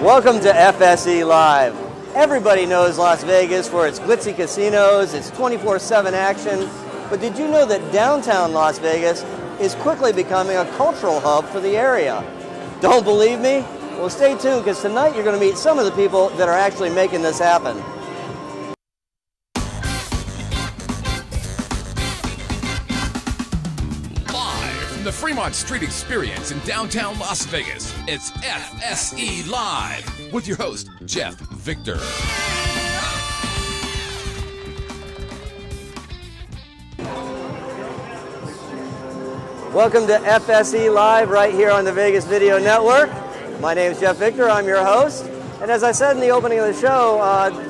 Welcome to FSE Live. Everybody knows Las Vegas for its glitzy casinos, its 24/7 action, but did you know that downtown Las Vegas is quickly becoming a cultural hub for the area? Don't believe me? Well, stay tuned, because tonight you're going to meet some of the people that are actually making this happen. The Fremont Street Experience in downtown Las Vegas. It's FSE Live with your host, Jeff Victor. Welcome to FSE Live right here on the Vegas Video Network. My name is Jeff Victor. I'm your host. And as I said in the opening of the show,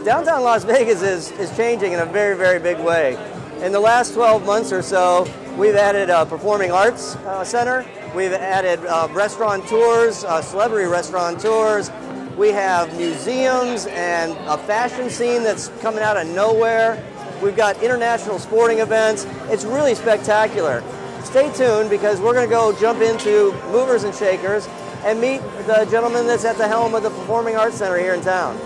downtown Las Vegas is changing in a very, very big way. In the last 12 months or so, we've added a performing arts center. We've added restaurant tours, celebrity restaurant tours. We have museums and a fashion scene that's coming out of nowhere. We've got international sporting events. It's really spectacular. Stay tuned, because we're going to go jump into movers and shakers and meet the gentleman that's at the helm of the Performing Arts Center here in town.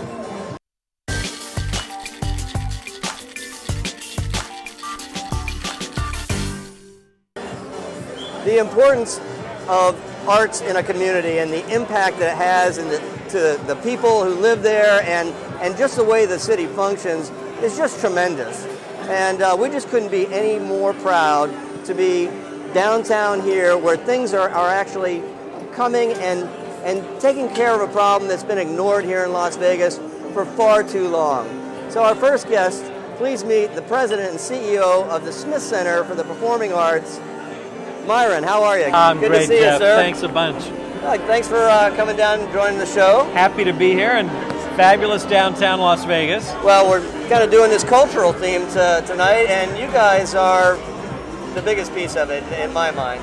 The importance of arts in a community and the impact that it has to the people who live there and just the way the city functions is just tremendous. And we just couldn't be any more proud to be downtown here, where things are actually coming and taking care of a problem that's been ignored here in Las Vegas for far too long. So our first guest, please meet the president and CEO of the Smith Center for the Performing Arts, Myron. How are you? I'm Good great, to see Jeff. you, sir. Thanks a bunch. Thanks for coming down and joining the show. Happy to be here in fabulous downtown Las Vegas. Well, we're kind of doing this cultural theme tonight, and you guys are the biggest piece of it, in my mind.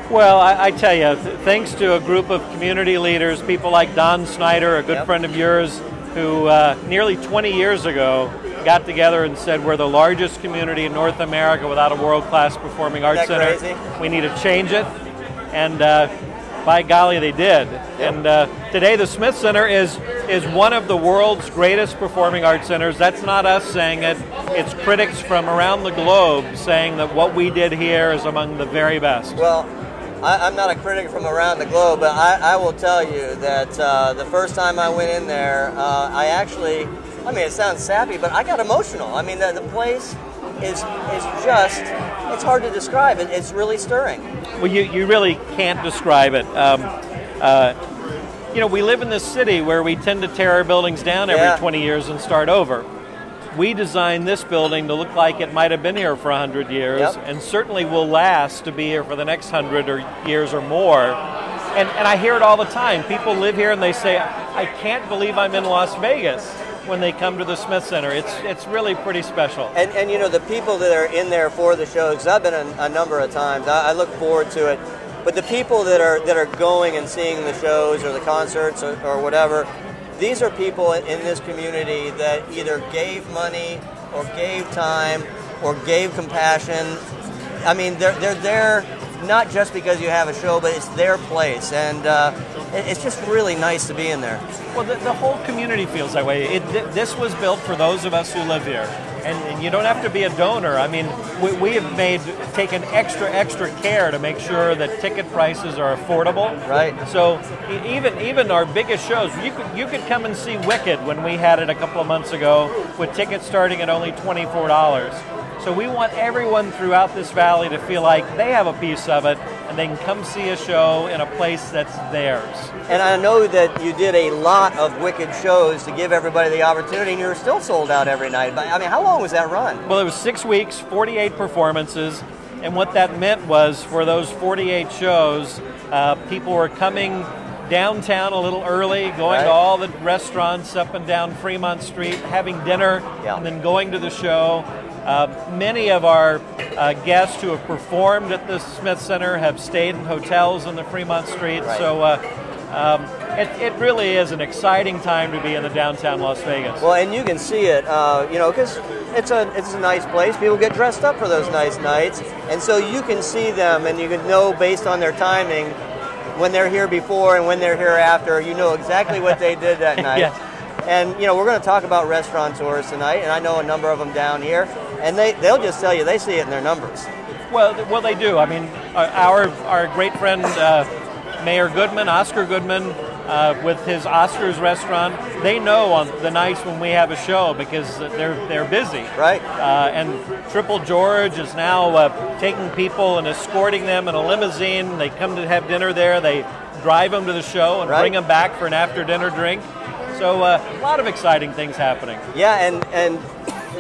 Well, I tell you, thanks to a group of community leaders, people like Don Snyder, a good friend of yours, who nearly 20 years ago got together and said, we're the largest community in North America without a world-class performing arts center. Crazy? We need to change it, and by golly, they did. Yep. And today the Smith Center is one of the world's greatest performing arts centers. That's not us saying it. It's critics from around the globe saying that what we did here is among the very best. Well, I'm not a critic from around the globe, but I will tell you that the first time I went in there, I mean, it sounds sappy, but I got emotional. I mean, the place is just, it's hard to describe. It's really stirring. Well, you really can't describe it. You know, we live in this city where we tend to tear our buildings down every 20 years and start over. We designed this building to look like it might have been here for 100 years, and certainly will last to be here for the next 100 years or more. And I hear it all the time. People live here and they say, I can't believe I'm in Las Vegas, when they come to the Smith Center. It's really pretty special. And you know, the people that are in there for the shows, 'cause I've been a number of times, I look forward to it, but the people that are going and seeing the shows or the concerts or whatever, these are people in this community that either gave money or gave time or gave compassion. I mean, they're there not just because you have a show, but it's their place, and it's just really nice to be in there. Well, the whole community feels that way. This was built for those of us who live here, and you don't have to be a donor. I mean, we have taken extra care to make sure that ticket prices are affordable. Right. So even our biggest shows, you could come and see Wicked when we had it a couple of months ago, with tickets starting at only $24. So we want everyone throughout this valley to feel like they have a piece of it, and they can come see a show in a place that's theirs. And I know that you did a lot of Wicked shows to give everybody the opportunity, and you're still sold out every night. But I mean, how long was that run? Well, it was 6 weeks, 48 performances, and what that meant was, for those 48 shows, people were coming downtown a little early, going to all the restaurants up and down Fremont Street, having dinner, and then going to the show. Many of our guests who have performed at the Smith Center have stayed in hotels on the Fremont Street, so it really is an exciting time to be in the downtown Las Vegas. Well, and you can see it, you know, because it's a nice place. People get dressed up for those nice nights, and so you can see them, and you can know based on their timing when they're here before and when they're here after. You know exactly what they did that night. Yes. And you know, we're going to talk about restaurateurs tonight, and I know a number of them down here, and they'll just tell you they see it in their numbers. Well, they do. I mean, our great friend Mayor Goodman, Oscar Goodman, with his Oscar's restaurant, they know on the nights when we have a show because they're busy. Right. And Triple George is now taking people and escorting them in a limousine. They come to have dinner there. They drive them to the show and bring them back for an after-dinner drink. So a lot of exciting things happening. Yeah, and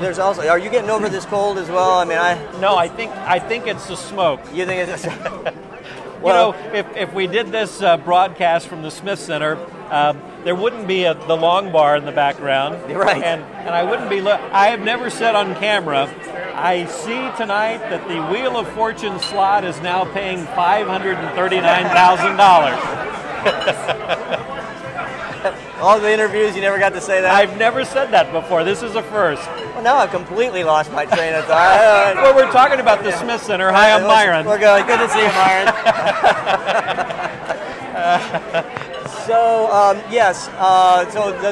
there's also, are you getting over this cold as well? I mean, No, I think it's the smoke. You think it's Well, if we did this broadcast from the Smith Center, there wouldn't be the long bar in the background. Right. And I wouldn't be. I have never said on camera, I see tonight that the Wheel of Fortune slot is now paying $539,000. All the interviews, you never got to say that? I've never said that before. This is a first. Well, now I've completely lost my train of thought. Well, we're talking about the Smith Center. Hi, I'm Myron. We're good. Good to see you, Myron. So, yes, so the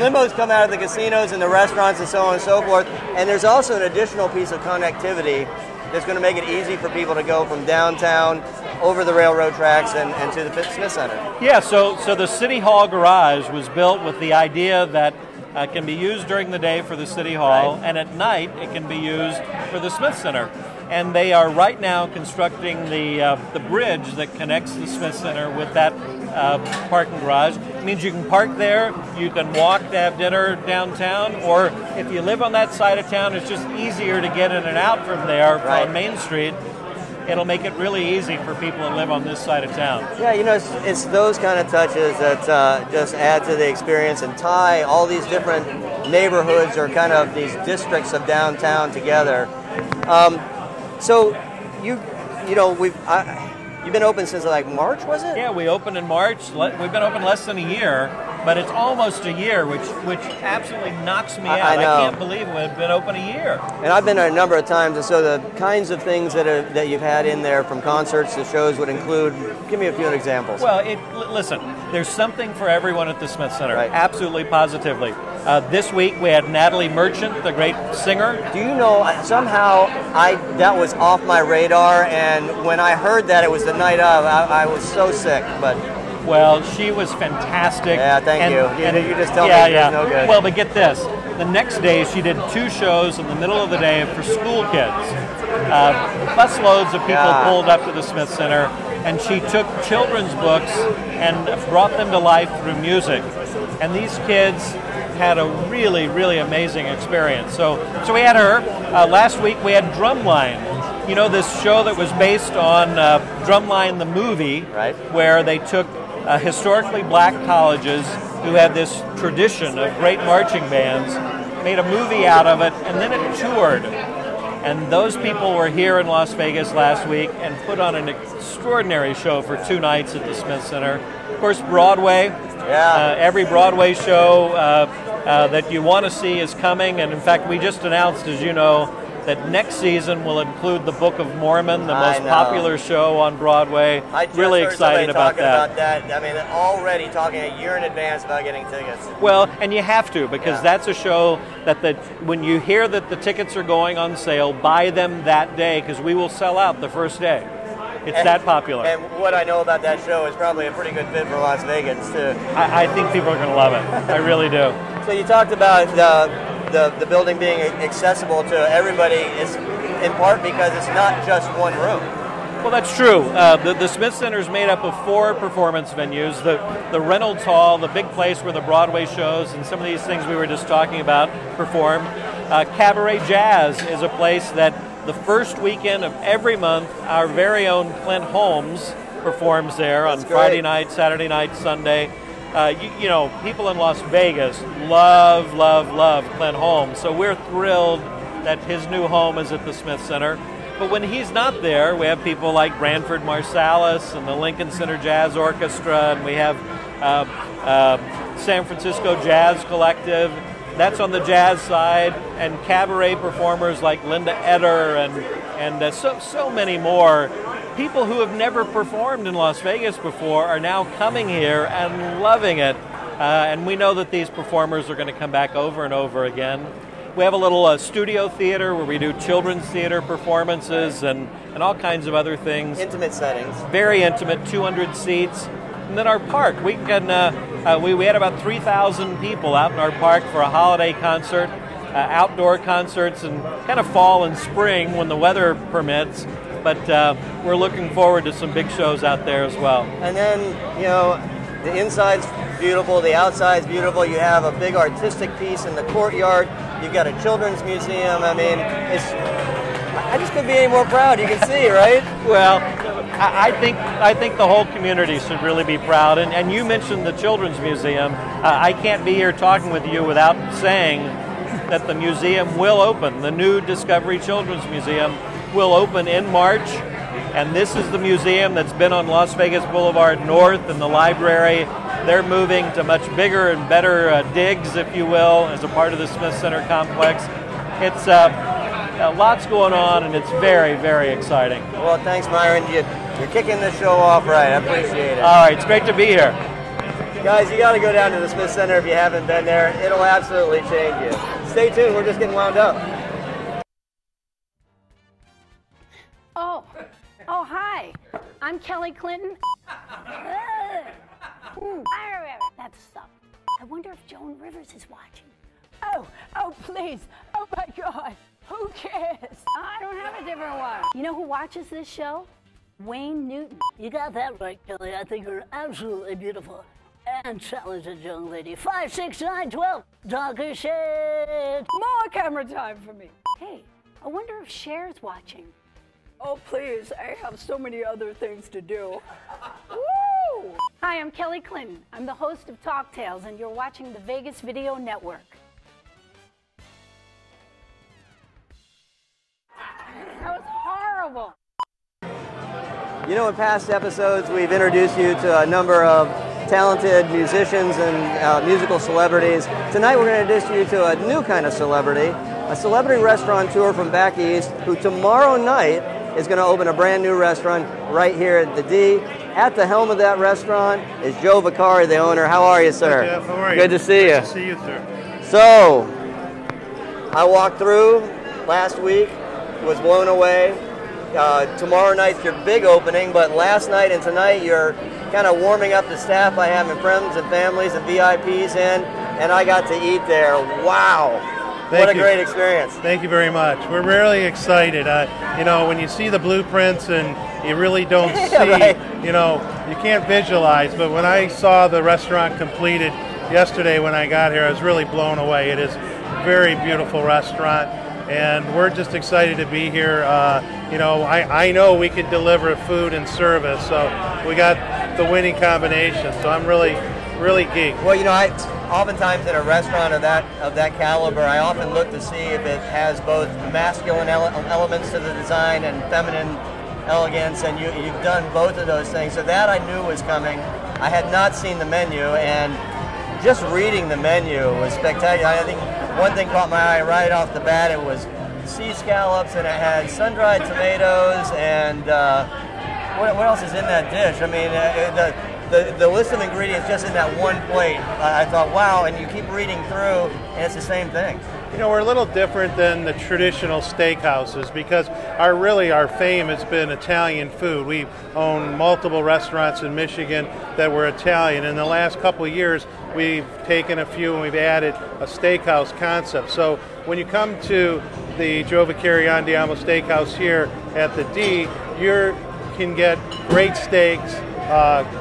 limos come out of the casinos and the restaurants and so on and so forth, and there's also an additional piece of connectivity that's going to make it easy for people to go from downtown over the railroad tracks and to the Smith Center. Yeah, so the City Hall garage was built with the idea that it can be used during the day for the City Hall, and at night it can be used for the Smith Center. And they are right now constructing the bridge that connects the Smith Center with that parking garage. It means you can park there, you can walk to have dinner downtown, or if you live on that side of town, it's just easier to get in and out from there on Main Street. It'll make it really easy for people that live on this side of town. Yeah, you know, it's those kind of touches that just add to the experience and tie all these different neighborhoods or kind of these districts of downtown together. So you've been open since like March, was it? Yeah, we opened in March. We've been open less than a year, but it's almost a year, which absolutely knocks me out. I can't believe we've been open a year. And I've been there a number of times, and so the kinds of things that you've had in there, from concerts to shows, would include. Give me a few examples. Well, listen, there's something for everyone at the Smith Center. Right. Absolutely, positively. This week we had Natalie Merchant, the great singer. Do you know, somehow that was off my radar, and when I heard that it was the night of, I was so sick, but... Well, she was fantastic. Yeah, thank you. You just tell me it's no good. Well, but get this. The next day she did 2 shows in the middle of the day for school kids. Busloads of people pulled up to the Smith Center, and she took children's books and brought them to life through music. And these kids had a really, really amazing experience. So we had her. Last week we had Drumline. You know, this show that was based on Drumline the movie, where they took historically black colleges who had this tradition of great marching bands, made a movie out of it, and then it toured. And those people were here in Las Vegas last week and put on an extraordinary show for 2 nights at the Smith Center. Of course, Broadway. Every Broadway show that you want to see is coming. And in fact, we just announced, as you know, that next season will include the Book of Mormon, the most popular show on Broadway. I just really heard excited about that. I mean, already talking a year in advance about getting tickets. Well, and you have to, because that's a show that when you hear that the tickets are going on sale, buy them that day, because we will sell out the first day. It's that popular. And what I know about that show is probably a pretty good fit for Las Vegas, too. I think people are going to love it. I really do. So you talked about the building being accessible to everybody, is in part because it's not just one room. Well, that's true. The Smith Center is made up of 4 performance venues. The Reynolds Hall, the big place where the Broadway shows and some of these things we were just talking about perform. Cabaret Jazz is a place that the first weekend of every month, our very own Clint Holmes performs there on Friday night, Saturday night, Sunday. You know, people in Las Vegas love Clint Holmes, so we're thrilled that his new home is at the Smith Center. But when he's not there, we have people like Branford Marsalis and the Lincoln Center Jazz Orchestra, and we have San Francisco Jazz Collective. That's on the jazz side, and cabaret performers like Linda Eder and so many more people who have never performed in Las Vegas before are now coming here and loving it. And we know that these performers are going to come back over and over again. We have a little studio theater where we do children's theater performances and all kinds of other things. Intimate settings. Very intimate, 200 seats. And then our park, we can. We had about 3,000 people out in our park for a holiday concert, outdoor concerts, and kind of fall and spring when the weather permits. But we're looking forward to some big shows out there as well. And then, you know, the inside's beautiful, the outside's beautiful. You have a big artistic piece in the courtyard. You've got a children's museum. I mean, I just couldn't be any more proud. You can see, right? Well, I think the whole community should really be proud. And you mentioned the Children's Museum. I can't be here talking with you without saying that the museum will open. The new Discovery Children's Museum will open in March. And this is the museum that's been on Las Vegas Boulevard North and the library. They're moving to much bigger and better digs, if you will, as a part of the Smith Center complex. It's lots going on, and it's very, very exciting. Well, thanks, Myron. You're kicking the show off right. I appreciate it. All right, it's great to be here. Guys, you got to go down to the Smith Center if you haven't been there. It'll absolutely change you. Stay tuned. We're just getting wound up. Oh, hi. I'm Kelly Clinton. That's stuff. I wonder if Joan Rivers is watching. Oh, please. Oh, my God. Who cares? I don't have a different one. You know who watches this show? Wayne Newton. You got that right, Kelly. I think you're absolutely beautiful and talented young lady. 5, 6, 9, 12. Talking shit. More camera time for me. Hey, I wonder if Cher's watching. Oh, please. I have so many other things to do. Woo! Hi, I'm Kelly Clinton. I'm the host of Talk Tales, and you're watching the Vegas Video Network. That was horrible. You know, in past episodes, we've introduced you to a number of talented musicians and musical celebrities. Tonight, we're going to introduce you to a new kind of celebrity, a celebrity restaurateur from back east who tomorrow night is going to open a brand new restaurant right here at the D. At the helm of that restaurant is Joe Vicara, the owner. How are you, sir? Hi, Jeff. How are you? Good to see you. Good to see you, sir. So, I walked through last week, was blown away. Tomorrow night's your big opening, but last night and tonight you're kind of warming up the staff by having friends and families and VIPs in, and I got to eat there. Wow. What a great experience. Thank you very much. We're really excited. You know, when you see the blueprints and you really don't see, right. You know, you can't visualize, but when I saw the restaurant completed yesterday when I got here, I was really blown away. It is a very beautiful restaurant, and we're just excited to be here. You know, I know we can deliver food and service, so we got the winning combination, so I'm really geeked. Well, you know, oftentimes in a restaurant of that caliber, I often look to see if it has both masculine elements to the design and feminine elegance, and you've done both of those things. So that I knew was coming. I had not seen the menu, and just reading the menu was spectacular. I think one thing caught my eye right off the bat. It was sea scallops, and it had sun-dried tomatoes, and what else is in that dish? I mean, the list of ingredients just in that one plate, I thought, wow, and you keep reading through, and it's the same thing. You know, we're a little different than the traditional steakhouses because our fame has been Italian food. We own multiple restaurants in Michigan that were Italian. In the last couple of years, we've taken a few and we've added a steakhouse concept. So when you come to the Joe Vicara Andiamo Steakhouse here at the D, you can get great steaks,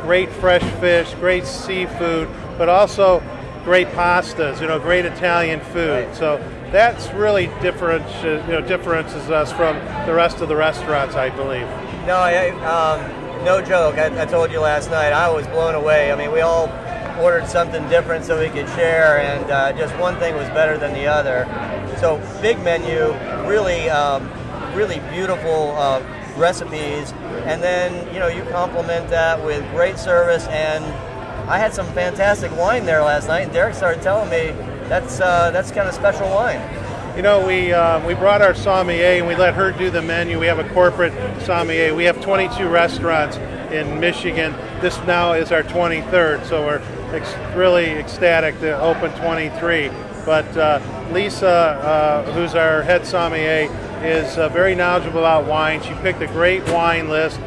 great fresh fish, great seafood, but also great pastas, you know, great Italian food. Right. So that's really differentiates us from the rest of the restaurants, I believe. No, no joke. I told you last night, I was blown away. I mean, we all ordered something different so we could share, and just one thing was better than the other. So big menu, really beautiful recipes, and then you complement that with great service. And I had some fantastic wine there last night, and Derek started telling me that's kind of special wine. You know, we brought our sommelier and we let her do the menu. We have a corporate sommelier. We have 22 restaurants in Michigan. This now is our 23rd, so we're really ecstatic to open 23. But Lisa, who's our head sommelier, is very knowledgeable about wine. She picked a great wine list.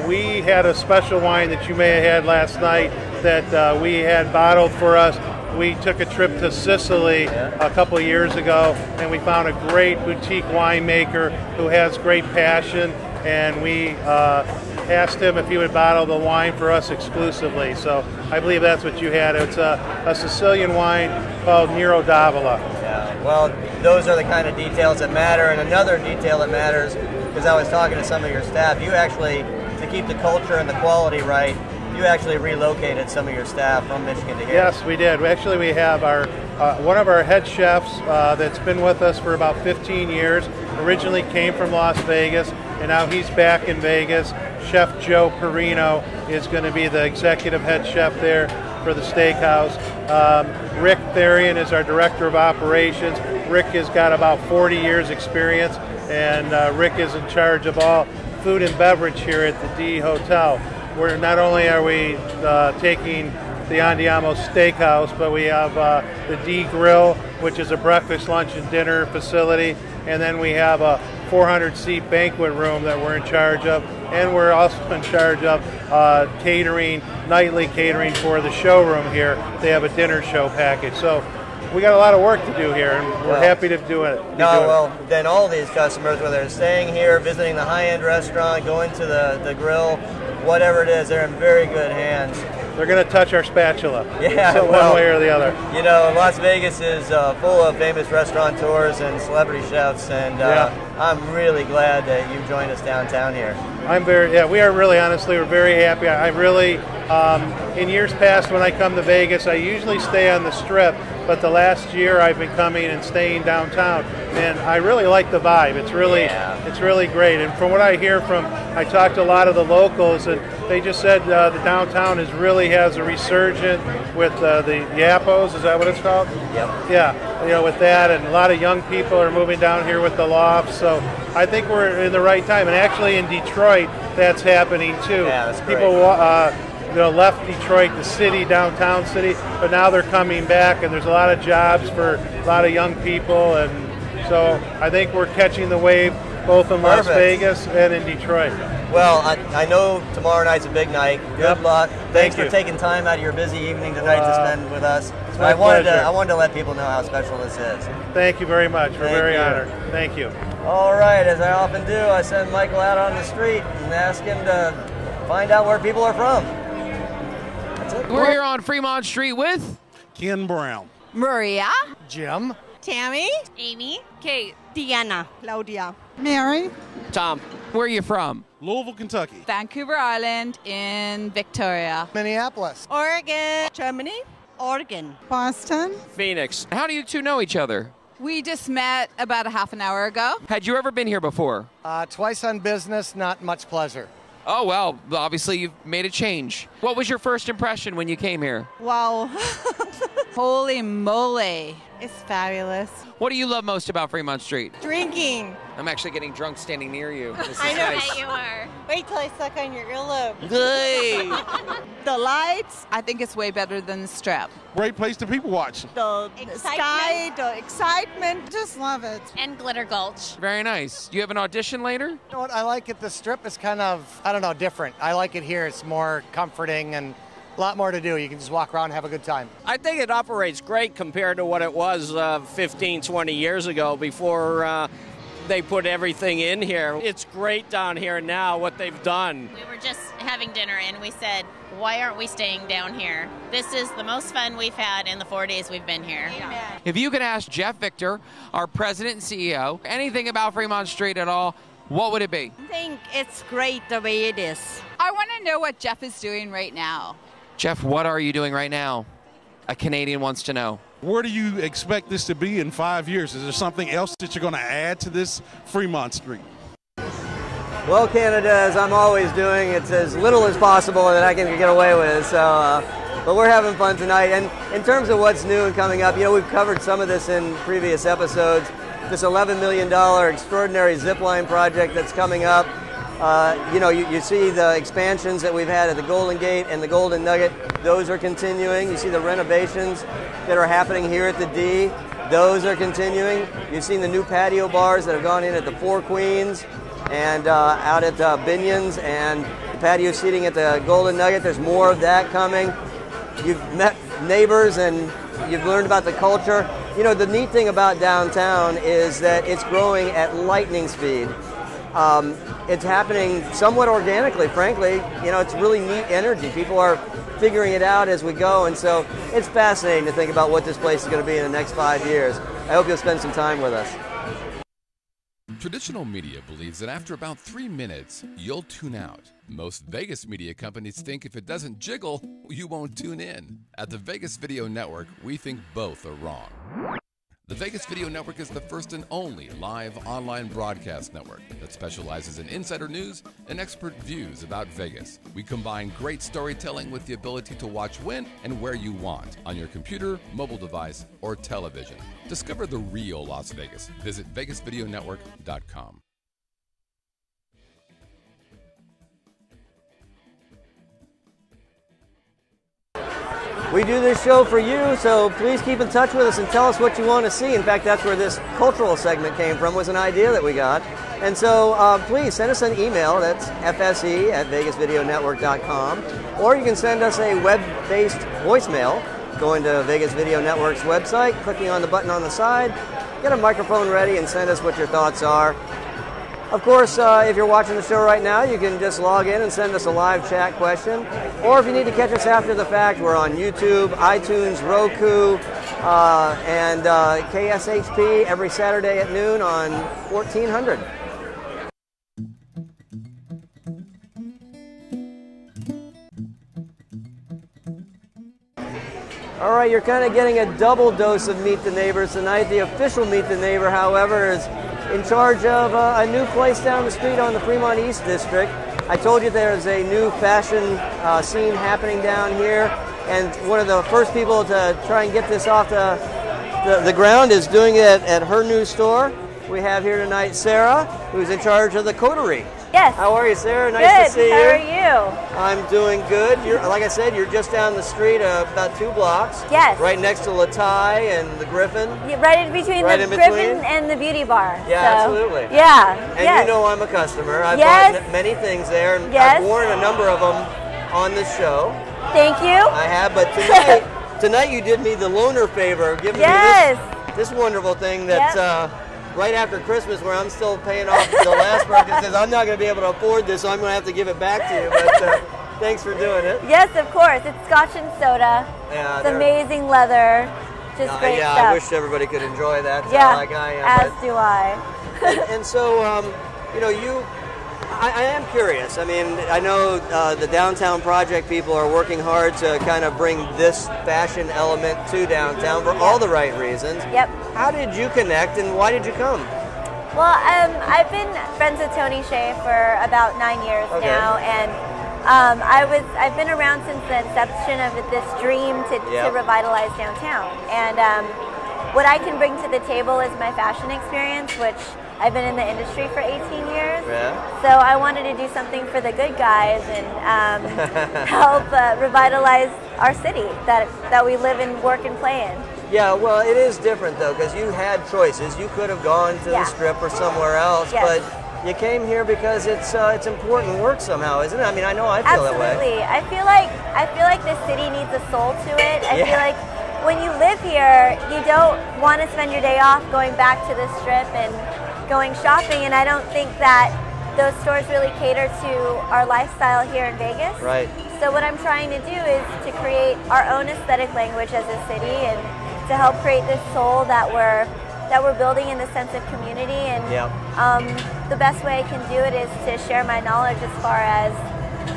We had a special wine that you may have had last night that we had bottled for us. We took a trip to Sicily a couple of years ago, and we found a great boutique winemaker who has great passion, and we asked him if he would bottle the wine for us exclusively. So I believe that's what you had. It's a Sicilian wine called Nero d'Avola. Yeah, well, those are the kind of details that matter, and another detail that matters, because I was talking to some of your staff, you actually, to keep the culture and the quality right, you actually relocated some of your staff from Michigan to here. Yes, we did. Actually, we have our one of our head chefs that's been with us for about 15 years, originally came from Las Vegas, and now he's back in Vegas. Chef Joe Perino is going to be the executive head chef there for the steakhouse. Rick Therian is our director of operations. Rick has got about 40 years experience, and Rick is in charge of all food and beverage here at the D Hotel. Where not only are we taking the Andiamo Steakhouse, but we have the D Grill, which is a breakfast, lunch, and dinner facility, and then we have a 400-seat banquet room that we're in charge of, and we're also in charge of catering, nightly catering for the showroom here. They have a dinner show package. So we got a lot of work to do here, and we're happy to do it. Then all these customers, whether they're staying here, visiting the high-end restaurant, going to the grill, whatever it is, they're in very good hands. They're going to touch our spatula, so one way or the other. You know, Las Vegas is full of famous restaurateurs and celebrity chefs, and I'm really glad that you joined us downtown here. We are really, honestly, we're very happy. I really, in years past when I come to Vegas, I usually stay on the Strip, but the last year I've been coming and staying downtown, and I really like the vibe. It's really great. And from what I hear I talked to a lot of the locals, and they just said the downtown really has a resurgence with the Yapos. Is that what it's called? Yep. Yeah, you know, with that, and a lot of young people are moving down here with the lofts. So I think we're in the right time. And actually in Detroit, that's happening too. Yeah, that's great. People left Detroit, the city, downtown city, but now they're coming back, and there's a lot of jobs for a lot of young people, and so I think we're catching the wave both in Las Vegas and in Detroit. Well, I know tomorrow night's a big night. Good luck. Thanks for taking time out of your busy evening tonight to spend with us. I wanted to let people know how special this is. Thank you very much. We're very honored. Thank you. All right, as I often do, I send Michael out on the street and ask him to find out where people are from. That's it. We're here on Fremont Street with Ken Brown, Maria, Jim, Tammy, Amy, Kate, Deanna, Claudia, Mary, Tom. Where are you from? Louisville, Kentucky, Vancouver Island in Victoria, Minneapolis, Oregon, Germany, Oregon, Boston, Phoenix. How do you two know each other? We just met about a half an hour ago. Had you ever been here before? Twice on business, not much pleasure. Oh, well, obviously you've made a change. What was your first impression when you came here? Wow. Holy moly. It's fabulous. What do you love most about Fremont Street? drinking. I'm actually getting drunk standing near you. This is I know nice. that you are. Wait till I suck on your earlobe. Hey. The lights, I think it's way better than the Strip. great place to people watch. The sky, the excitement. just love it. And Glitter Gulch. Very nice. Do you have an audition later? You know what I like at the Strip is kind of, I don't know, different. I like it here. It's more comforting and a lot more to do. You can just walk around and have a good time. I think it operates great compared to what it was 15, 20 years ago before they put everything in here. It's great down here now, what they've done. We were just having dinner and we said, why aren't we staying down here? This is the most fun we've had in the 4 days we've been here. Amen. If you could ask Jeff Victor, our president and CEO, anything about Fremont Street at all, what would it be? I think it's great the way it is. I want to know what Jeff is doing right now. Jeff, what are you doing right now? A Canadian wants to know. Where do you expect this to be in 5 years? Is there something else that you're going to add to this Fremont Street? Well, Canada, as I'm always doing, it's as little as possible that I can get away with. So, but we're having fun tonight. And in terms of what's new and coming up, you know, we've covered some of this in previous episodes. this $11 million extraordinary zipline project that's coming up. You see the expansions that we've had at the Golden Gate and the Golden Nugget. Those are continuing. You see the renovations that are happening here at the D. Those are continuing. You've seen the new patio bars that have gone in at the Four Queens and out at Binion's, and the patio seating at the Golden Nugget. There's more of that coming. You've met neighbors and you've learned about the culture. You know, the neat thing about downtown is that it's growing at lightning speed. It's happening somewhat organically, frankly. You know, it's really neat energy. People are figuring it out as we go, and so it's fascinating to think about what this place is going to be in the next 5 years. I hope you'll spend some time with us. Traditional media believes that after about 3 minutes, you'll tune out. Most Vegas media companies think if it doesn't jiggle, you won't tune in. At the Vegas Video Network, we think both are wrong. The Vegas Video Network is the first and only live online broadcast network that specializes in insider news and expert views about Vegas. We combine great storytelling with the ability to watch when and where you want on your computer, mobile device, or television. Discover the real Las Vegas. Visit VegasVideoNetwork.com. We do this show for you, so please keep in touch with us and tell us what you want to see. In fact, that's where this cultural segment came from, was an idea that we got. And so please send us an email. That's FSE@VegasVideoNetwork.com. Or you can send us a web-based voicemail going to Vegas Video Network's website, clicking on the button on the side, get a microphone ready, and send us what your thoughts are. Of course, if you're watching the show right now, you can just log in and send us a live chat question. Or if you need to catch us after the fact, we're on YouTube, iTunes, Roku, and KSHP every Saturday at noon on 1400. All right, you're kind of getting a double dose of Meet the Neighbors tonight. The official Meet the Neighbor, however, is in charge of a new place down the street on the Fremont East District. I told you there's a new fashion scene happening down here, and one of the first people to try and get this off the ground is doing it at her new store. We have here tonight Sarah, who's in charge of the Coterie. Yes. How are you, Sarah? Nice good. to see you. How are you? I'm doing good. Like I said, you're just down the street about 2 blocks. Yes. Right next to Latai and the Griffin. Yeah, right in between the Griffin and the beauty bar. Yeah, so, absolutely. Yeah. And yes. you know I'm a customer. I've yes. bought many things there, and yes. I've worn a number of them on this show. Thank you. I have, but tonight you did me the loaner favor of giving me this wonderful thing that's right after Christmas, where I'm still paying off the last purchases. I'm not going to be able to afford this, so I'm going to have to give it back to you. But thanks for doing it. Yes, of course. It's Scotch and soda. Yeah, it's amazing leather. Just great stuff. I wish everybody could enjoy that like I am. As do I. and so, I am curious. I mean, I know the Downtown Project people are working hard to kind of bring this fashion element to downtown for all the right reasons. Yep. How did you connect, and why did you come? Well, I've been friends with Tony Shea for about 9 years now, and I've been around since the inception of this dream to revitalize downtown. And what I can bring to the table is my fashion experience, which I've been in the industry for 18 years. Yeah. So I wanted to do something for the good guys and help revitalize our city that we live and work and play in. Yeah, well, it is different, though, because you had choices. You could have gone to the Strip or somewhere else, but you came here because it's important work somehow, isn't it? I mean, I know I feel that way. Absolutely. I feel like the city needs a soul to it. I feel like when you live here, you don't want to spend your day off going back to the Strip and going shopping, and I don't think that those stores really cater to our lifestyle here in Vegas. Right. So what I'm trying to do is to create our own aesthetic language as a city, and to help create this soul that we're building in the sense of community. And the best way I can do it is to share my knowledge as far as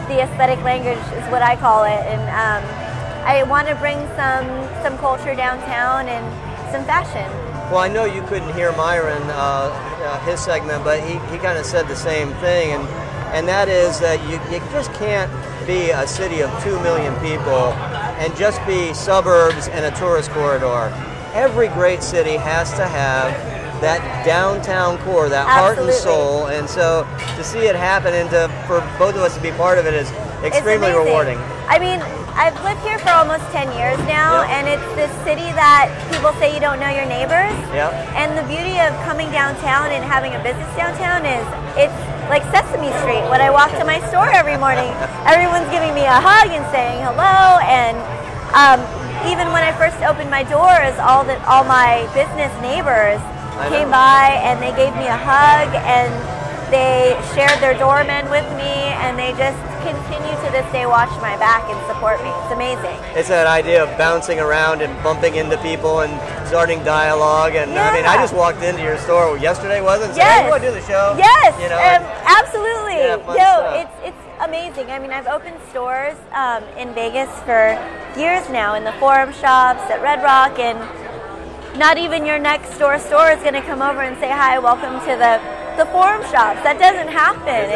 the aesthetic language is what I call it. And I want to bring some culture downtown and some fashion. Well, I know you couldn't hear Myron, his segment, but he kind of said the same thing, and that is that you just can't be a city of 2 million people and just be suburbs and a tourist corridor. Every great city has to have that downtown core, that heart and soul. And so to see it happen and for both of us to be part of it is extremely rewarding. I mean, I've lived here for almost 10 years now, and it's this city that people say you don't know your neighbors. And the beauty of coming downtown and having a business downtown is it's like Sesame Street. When I walk to my store every morning, everyone's giving me a hug and saying hello. And even when I first opened my doors, all my business neighbors came by and they gave me a hug and they shared their doorman with me, and they just continue to this day watch my back and support me. It's amazing. It's that idea of bouncing around and bumping into people and starting dialogue. And I mean, I just walked into your store yesterday, wasn't it? So, hey, you want to do the show? Yes, you know, absolutely. Yeah, it's amazing. I mean, I've opened stores in Vegas for years now, in the Forum shops at Red Rock, and not even your next door store is going to come over and say, hi, welcome to the Forum shops. That doesn't happen.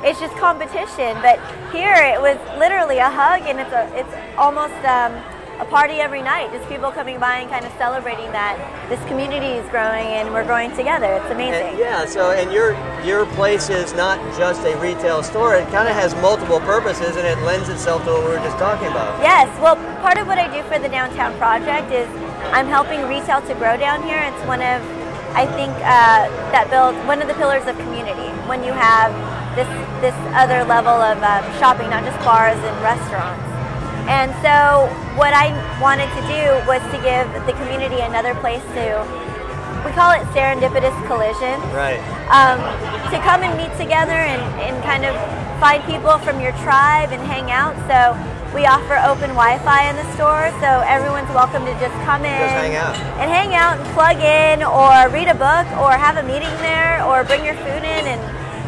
It's just competition. But here it was literally a hug, and it's almost a party every night. Just people coming by and kind of celebrating that this community is growing and we're growing together. It's amazing. And your place is not just a retail store. It kind of has multiple purposes, and it lends itself to what we were just talking about. Yes. Well, part of what I do for the Downtown Project is I'm helping retail to grow down here. It's one of, I think, that builds one of the pillars of community. When you have this other level of shopping, not just bars and restaurants. And so what I wanted to do was to give the community another place to, we call it serendipitous collision. Right. To come and meet together and kind of find people from your tribe and hang out. So we offer open Wi-Fi in the store, so everyone's welcome to just come in and hang out and plug in, or read a book, or have a meeting there, or bring your food in and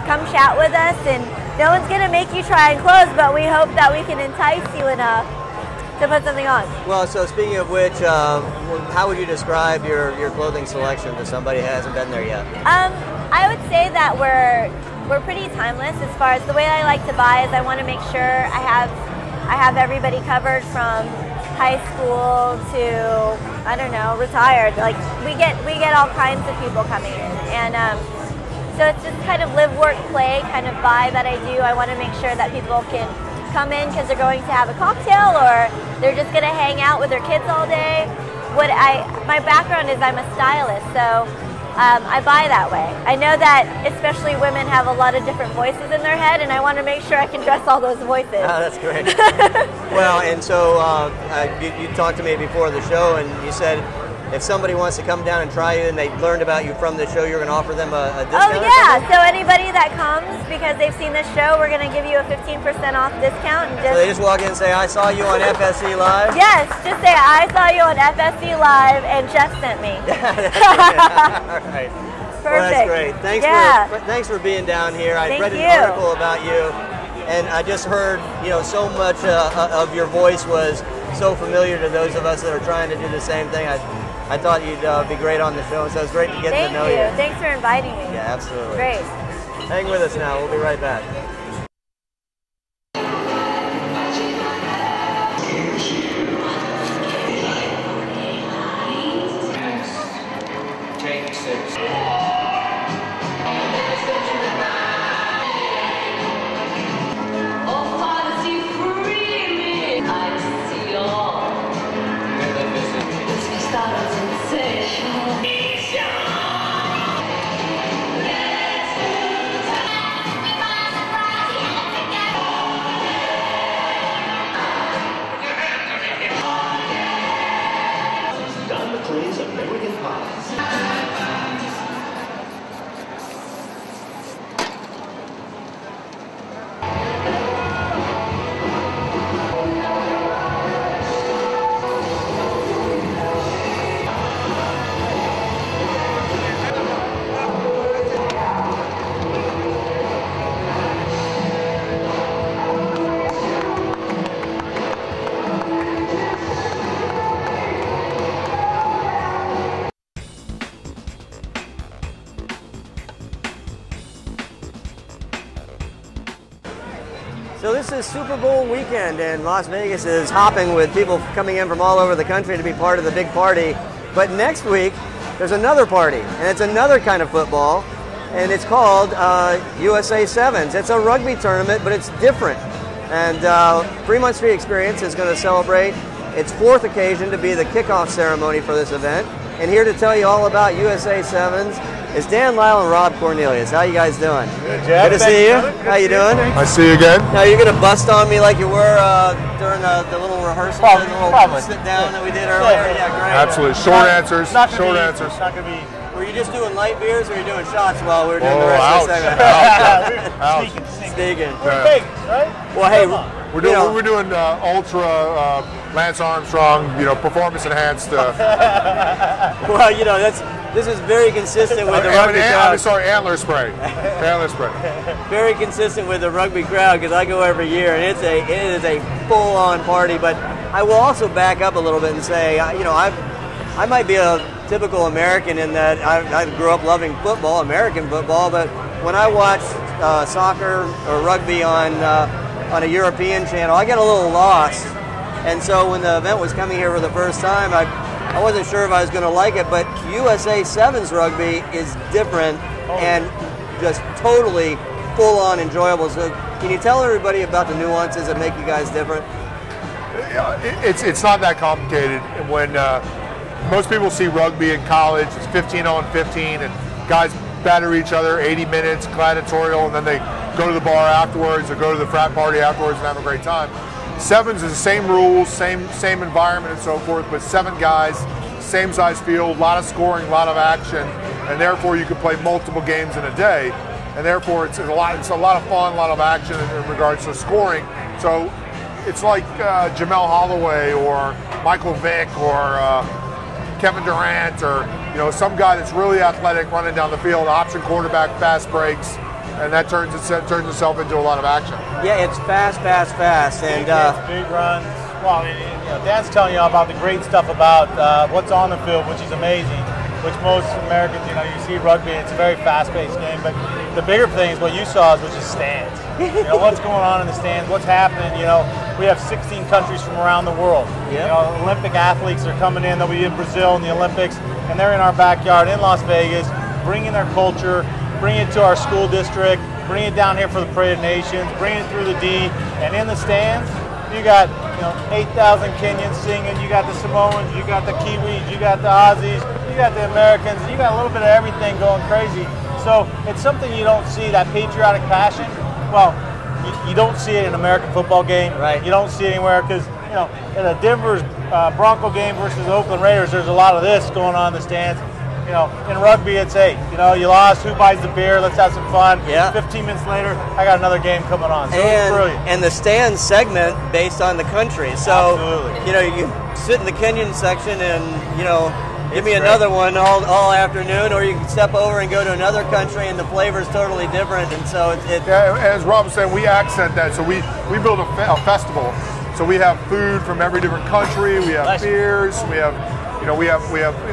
come chat with us. And no one's going to make you try and close, but we hope that we can entice you enough to put something on. Well, so speaking of which, how would you describe your clothing selection to somebody who hasn't been there yet? I would say that we're pretty timeless as far as the way I like to buy is I want to make sure I have everybody covered from high school to, I don't know, retired. Like we get all kinds of people coming in, and so it's just kind of live, work, play kind of vibe that I do. I want to make sure that people can come in because they're going to have a cocktail, or they're just going to hang out with their kids all day. My background is I'm a stylist, so I buy that way. I know that especially women have a lot of different voices in their head, and I want to make sure I can dress all those voices. Oh, that's great. Well, and so you talked to me before the show, and you said if somebody wants to come down and try you and they learned about you from the show, you're going to offer them a discount? Oh, yeah. So anybody that comes because they've seen this show, we're going to give you a 15% off discount. And so they just walk in and say, I saw you on FSE Live? Yes, just say, I saw you on FSE Live and Jeff sent me. All right. Perfect. Well, that's great. Thanks for being down here. I read an article about you, and I just heard, so much of your voice was so familiar to those of us that are trying to do the same thing. I thought you'd be great on the show, so it's great to get to know you. Thank you. Thanks for inviting me. Yeah, absolutely. Great. Hang with us now. We'll be right back. Take 6. So this is Super Bowl weekend, and Las Vegas is hopping with people coming in from all over the country to be part of the big party. But next week, there's another party, and it's another kind of football, and it's called USA Sevens. It's a rugby tournament, but it's different. And Fremont Street Experience is going to celebrate its 4th occasion to be the kickoff ceremony for this event. And here to tell you all about USA Sevens is Dan, Lyle, and Rob Cornelius. How you guys doing? Good, Jeff. Good to see you. How you doing? I see you again. Now you're going to bust on me like you were during the little rehearsal, the little sit down that we did earlier. Yeah, great. Absolutely. Short answers. Short answers. Not going to be. Were you just doing light beers, or were you doing shots while we were doing the rest of the segment? Sneaking. We're big, right? Well, hey, we're doing ultra Lance Armstrong, performance enhanced. Well, this is very consistent with the rugby crowd. I'm sorry, antler spray. Antler spray. Very consistent with the rugby crowd, because I go every year, and it is a full-on party. But I will also back up a little bit and say, I might be a typical American in that I grew up loving football, American football, but when I watch soccer or rugby on a European channel, I get a little lost. And so when the event was coming here for the first time, I wasn't sure if I was going to like it, but USA Sevens rugby is different and just totally full-on enjoyable. So can you tell everybody about the nuances that make you guys different? It's not that complicated. When most people see rugby in college, it's 15 on 15, and guys batter each other 80 minutes, gladiatorial, and then they go to the bar afterwards or go to the frat party afterwards and have a great time. Sevens is the same rules, same environment and so forth, but 7 guys, same size field, a lot of scoring, a lot of action, and therefore you can play multiple games in a day, and therefore it's a lot of fun, a lot of action in regards to scoring. So it's like Jamel Holloway or Michael Vick or Kevin Durant or some guy that's really athletic running down the field, option quarterback, fast breaks, and that turns itself into a lot of action. Yeah, it's fast, and big runs. Well, Dan's telling you all about the great stuff about what's on the field, which is amazing. Which most Americans, you see rugby, it's a very fast-paced game. But the bigger thing is what you saw, which is stands. What's going on in the stands, what's happening. We have 16 countries from around the world. Yep. Olympic athletes are coming in. They'll be in Brazil in the Olympics, and they're in our backyard in Las Vegas, bringing their culture, bringing it to our school district, bringing it down here for the Parade of Nations, bringing it through the D, and in the stands, you got 8,000 Kenyans singing, you got the Samoans, you got the Kiwis, you got the Aussies, you got the Americans, you got a little bit of everything going crazy. So it's something you don't see, that patriotic passion. Well, you don't see it in an American football game. Right. You don't see it anywhere because, in a Denver's Bronco game versus Oakland Raiders, there's a lot of this going on in the stands. In rugby, it's, hey, you lost, who buys the beer, let's have some fun. Yeah. 15 minutes later, I got another game coming on. So it's brilliant. And the stand segment based on the country. So, absolutely. You sit in the Kenyan section and, give me another one all afternoon, or you can step over and go to another country and the flavor's totally different. And so as Rob was saying, we accent that. So we build a festival. So we have food from every different country. We have beers. We have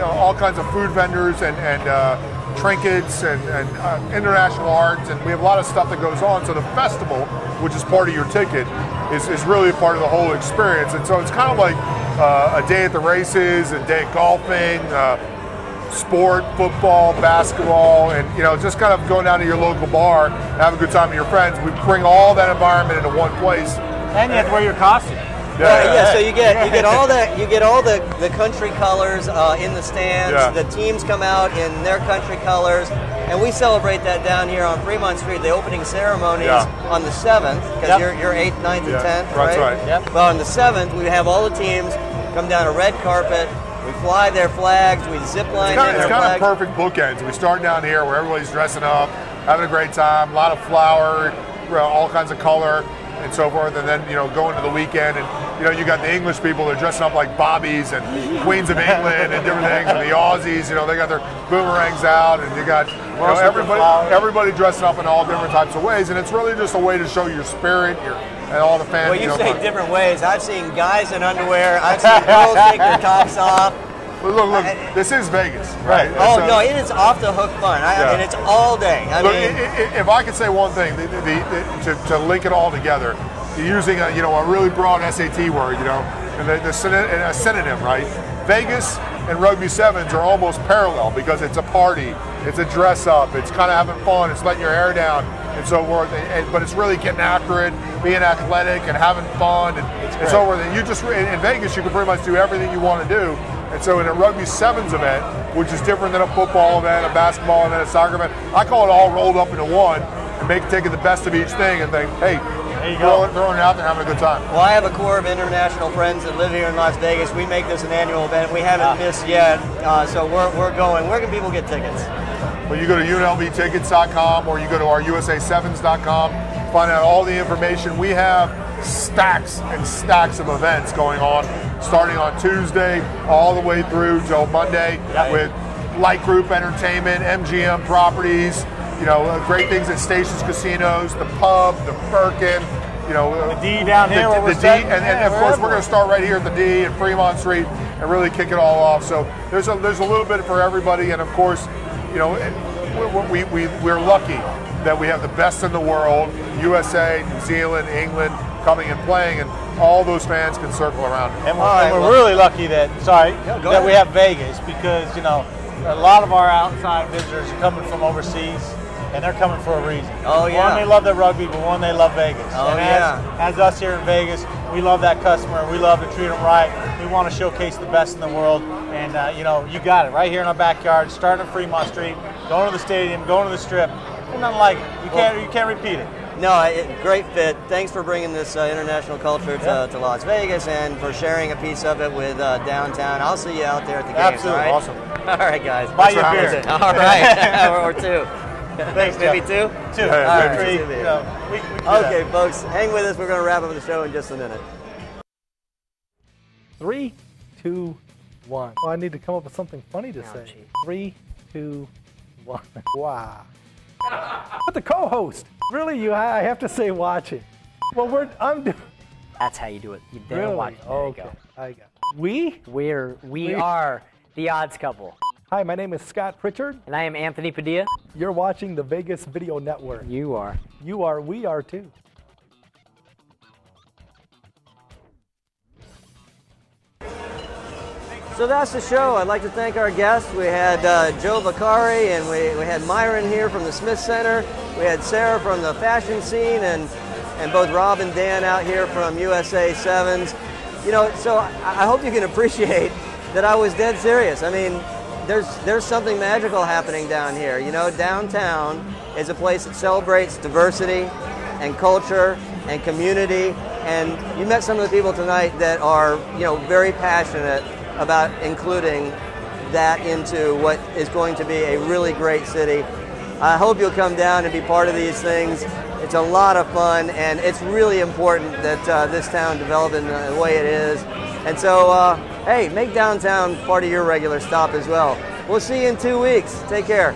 all kinds of food vendors and trinkets and international art, and we have a lot of stuff that goes on. So the festival, which is part of your ticket, is really a part of the whole experience. And so it's kind of like a day at the races, a day at golfing, sport, football, basketball, and just kind of going down to your local bar, have a good time with your friends. We bring all that environment into one place. And you have to wear your costume. So you get all the country colors in the stands. Yeah. The teams come out in their country colors, and we celebrate that down here on Fremont Street. The opening ceremonies on the 7th, because you're 8th, 9th, and 10th, right? That's right. Yep. Well, on the 7th, we have all the teams come down a red carpet. We fly their flags. We zip line in their flags. It's kind of perfect bookends. We start down here where everybody's dressing up, having a great time, a lot of flower, all kinds of color, and so forth, and then go into the weekend, and you got the English people, they're dressing up like bobbies and Queens of England and different things, and the Aussies, they got their boomerangs out, and you got everybody dressing up in all different types of ways, and it's really just a way to show your spirit, and all the fans. Well, you say different ways. I've seen guys in underwear. I've seen girls take their tops off. Look, this is Vegas, right? Oh, no, it is off the hook fun. I mean, it's all day. If I could say one thing, to link it all together, using a really broad SAT word, and a synonym, right? Vegas and Rugby Sevens are almost parallel because it's a party, it's a dress up, it's kind of having fun, it's letting your hair down and so forth. But it's really getting after it, being athletic and having fun and so forth. And you just in Vegas, you can pretty much do everything you want to do. And so in a Rugby Sevens event, which is different than a football event, a basketball event, a soccer event, I call it all rolled up into one and taking the best of each thing and think, hey, throwing it out there, having a good time. Well, I have a core of international friends that live here in Las Vegas. We make this an annual event. We haven't missed yet, so we're going. Where can people get tickets? Well, you go to unlvtickets.com or you go to our USA7s.com, find out all the information. We have stacks and stacks of events going on, starting on Tuesday all the way through till Monday with Light Group Entertainment, MGM Properties, great things at Stations Casinos, the pub, the Firkin, the D down here. The D, and of course we're going to start right here at the D at Fremont Street and really kick it all off. So there's a little bit for everybody, and of course, we're lucky that we have the best in the world, USA, New Zealand, England, coming and playing, and all those fans can circle around. And we're really lucky that we have Vegas because a lot of our outside visitors are coming from overseas, and they're coming for a reason. Oh yeah. One, they love their rugby, but one, they love Vegas. Oh and yeah. As us here in Vegas, we love that customer. We love to treat them right. We want to showcase the best in the world, and you got it right here in our backyard, starting at Fremont Street, going to the stadium, going to the Strip. There's nothing like it. You can't repeat it. No, great fit. Thanks for bringing this international culture to Las Vegas and for sharing a piece of it with downtown. I'll see you out there at the games. Absolutely. All right? Awesome. All right, guys. Buy you a beer. All right. or two. Thanks, Maybe Jeff. two? Two. All right. Three. We can do that. Okay, folks, hang with us. We're going to wrap up the show in just a minute. 3, 2, 1. Oh, I need to come up with something funny to say. 3, 2, 1. Wow. But the co-host. Really, I have to say watching. Well, I'm doing. That's how you do it. You dare Really? watch. There Okay. you go. I got it. We are the odds couple. Hi, my name is Scott Pritchard. And I am Anthony Padilla. You're watching the Vegas Video Network. You are. You are. We are too. So that's the show. I'd like to thank our guests. We had Joe Vicara, and we had Myron here from the Smith Center. We had Sarah from the fashion scene, and both Rob and Dan out here from USA Sevens. So I hope you can appreciate that I was dead serious. I mean, there's something magical happening down here. Downtown is a place that celebrates diversity and culture and community. And you met some of the people tonight that are, very passionate about including that into what is going to be a really great city. I hope you'll come down and be part of these things. It's a lot of fun, and it's really important that this town develop in the way it is. And so, hey, make downtown part of your regular stop as well. We'll see you in 2 weeks. Take care.